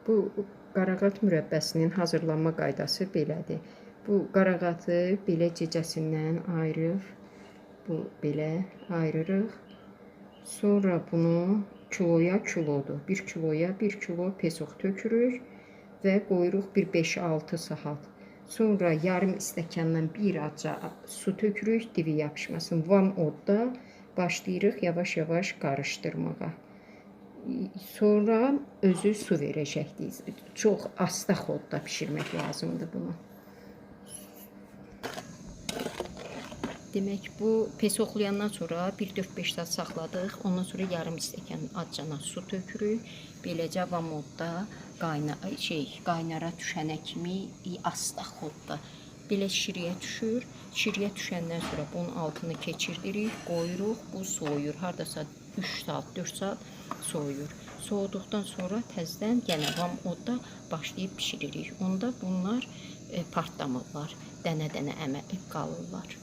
Bu qarağat mürəbbəsinin hazırlanma qaydası belədir. Bu qarağatı belə cecəsindən ayırıb, bu belə ayırırıq. Sonra bunu kiloya kilodur. 1 kiloya 1 kilo pesoq tökürük və qoyuruq bir 5-6 saat. Sonra yarım stəkandan bir aca su tökürük, divi yapışmasın. Vam odda başlayırıq yavaş-yavaş qarışdırmağa. Sonra özü su verəcəkdir. Çox asta xodda bişirmək lazımdır bunu. Demək bu pesoqlayandan sonra 1-4-5 saat saxladıq. Ondan sonra yarım stəkan acana su tökürük. Beləcə vam odda qaynara düşənə kimi asta xodda belə şiriyə düşür. Şiriyə düşəndən sonra bunun altını keçirdirik, qoyuruq. Bu soyur. Hardasa 3 saat, 4 saat soyur. Soğuduqdan sonra təzədən yenə vam odda başlayıb bişiririk. Onda bunlar partlamırlar, dənə-dənə əməlib qalırlar.